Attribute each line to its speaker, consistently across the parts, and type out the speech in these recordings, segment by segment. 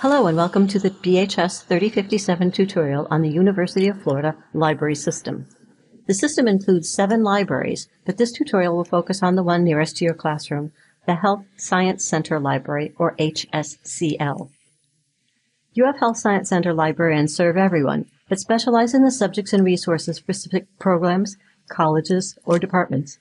Speaker 1: Hello and welcome to the BHS 3057 tutorial on the University of Florida library system. The system includes 7 libraries, but this tutorial will focus on the one nearest to your classroom, the Health Science Center Library, or HSCL. UF Health Science Center librarians serve everyone, but specialize in the subjects and resources for specific programs, colleges, or departments.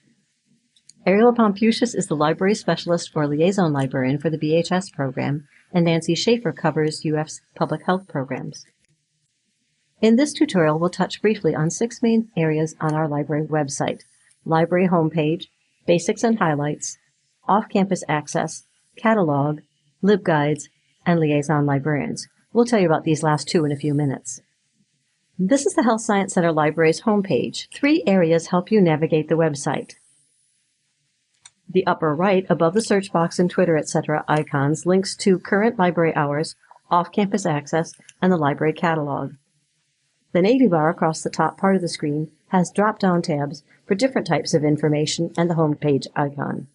Speaker 1: Ariel Pompucius is the library specialist or liaison librarian for the BHS program, and Nancy Schaefer covers UF's public health programs. In this tutorial, we'll touch briefly on 6 main areas on our library website: library homepage, basics and highlights, off-campus access, catalog, LibGuides, and liaison librarians. We'll tell you about these last 2 in a few minutes. This is the Health Science Center Library's homepage. 3 areas help you navigate the website. The upper right, above the search box and Twitter, etc. icons, links to current library hours, off-campus access, and the library catalog. The navy bar across the top part of the screen has drop-down tabs for different types of information and the homepage icon.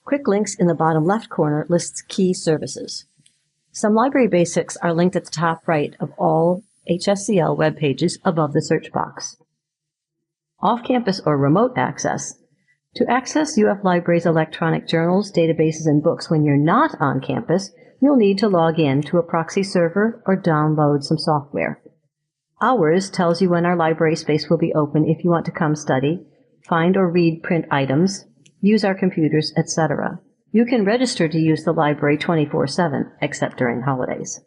Speaker 1: Quick links in the bottom left corner lists key services. Some library basics are linked at the top right of all HSCL web pages above the search box. Off-campus or remote access. To access UF Library's electronic journals, databases, and books when you're not on campus, you'll need to log in to a proxy server or download some software. Hours tells you when our library space will be open if you want to come study, find or read print items, use our computers, etc. You can register to use the library 24/7, except during holidays.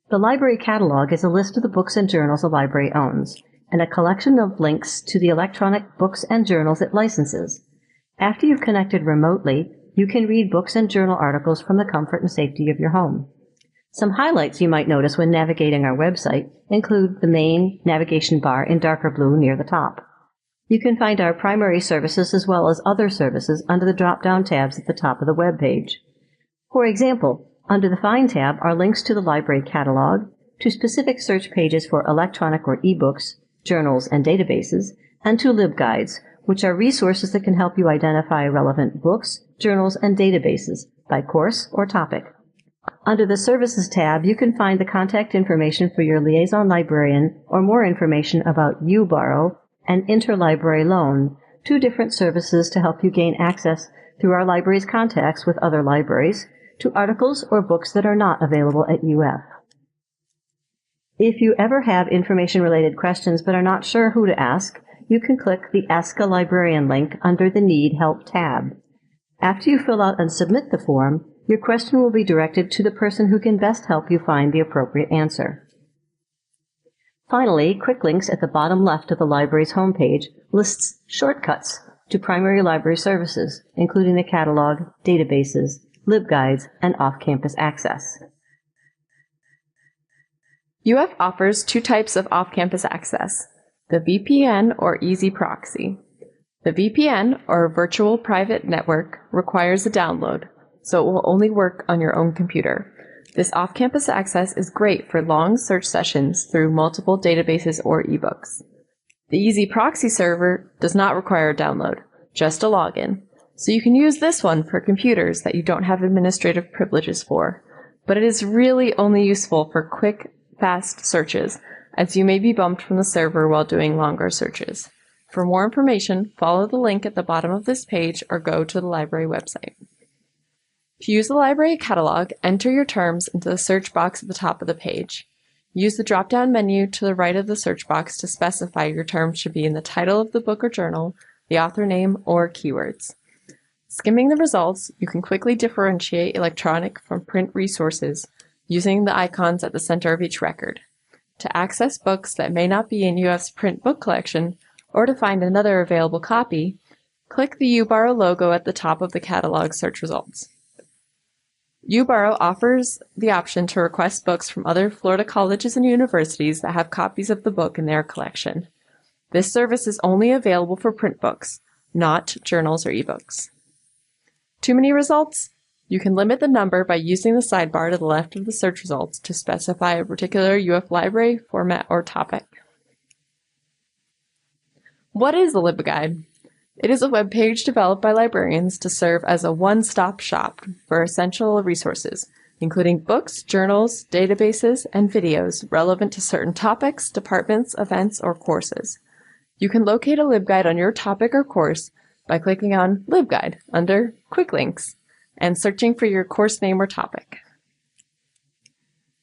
Speaker 1: The library catalog is a list of the books and journals the library owns, and a collection of links to the electronic books and journals it licenses. After you've connected remotely, you can read books and journal articles from the comfort and safety of your home. Some highlights you might notice when navigating our website include the main navigation bar in darker blue near the top. You can find our primary services as well as other services under the drop-down tabs at the top of the web page. For example, under the Find tab are links to the library catalog, to specific search pages for electronic or ebooks, journals, and databases, and to LibGuides, which are resources that can help you identify relevant books, journals, and databases by course or topic. Under the Services tab, you can find the contact information for your liaison librarian or more information about UBorrow and Interlibrary Loan, 2 different services to help you gain access through our library's contacts with other libraries to articles or books that are not available at UF. If you ever have information-related questions but are not sure who to ask, you can click the Ask a Librarian link under the Need Help tab. After you fill out and submit the form, your question will be directed to the person who can best help you find the appropriate answer. Finally, quick links at the bottom left of the library's homepage lists shortcuts to primary library services, including the catalog, databases, LibGuides, and off-campus access.
Speaker 2: UF offers 2 types of off-campus access: the VPN or Easy Proxy. The VPN, or Virtual Private Network, requires a download, so it will only work on your own computer. This off-campus access is great for long search sessions through multiple databases or ebooks. The Easy Proxy server does not require a download, just a login, so you can use this one for computers that you don't have administrative privileges for, but it is really only useful for quick, fast searches, as you may be bumped from the server while doing longer searches. For more information, follow the link at the bottom of this page or go to the library website. To use the library catalog, enter your terms into the search box at the top of the page. Use the drop-down menu to the right of the search box to specify your terms should be in the title of the book or journal, the author name, or keywords. Skimming the results, you can quickly differentiate electronic from print resources using the icons at the center of each record. To access books that may not be in UF's print book collection, or to find another available copy, click the UBorrow logo at the top of the catalog search results. UBorrow offers the option to request books from other Florida colleges and universities that have copies of the book in their collection. This service is only available for print books, not journals or ebooks. Too many results? You can limit the number by using the sidebar to the left of the search results to specify a particular UF library, format, or topic. What is a LibGuide? It is a web page developed by librarians to serve as a one-stop shop for essential resources, including books, journals, databases, and videos relevant to certain topics, departments, events, or courses. You can locate a LibGuide on your topic or course by clicking on LibGuide under Quick Links and searching for your course name or topic.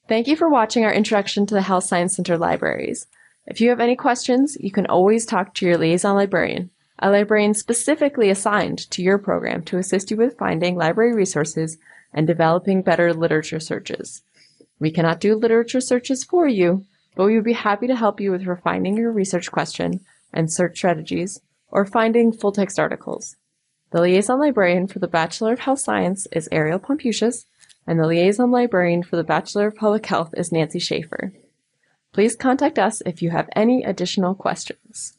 Speaker 2: Thank you for watching our introduction to the Health Science Center libraries. If you have any questions, you can always talk to your liaison librarian, a librarian specifically assigned to your program to assist you with finding library resources and developing better literature searches. We cannot do literature searches for you, but we would be happy to help you with refining your research question and search strategies or finding full-text articles. The liaison librarian for the Bachelor of Health Science is Ariel Pompusius, and the liaison librarian for the Bachelor of Public Health is Nancy Schaefer. Please contact us if you have any additional questions.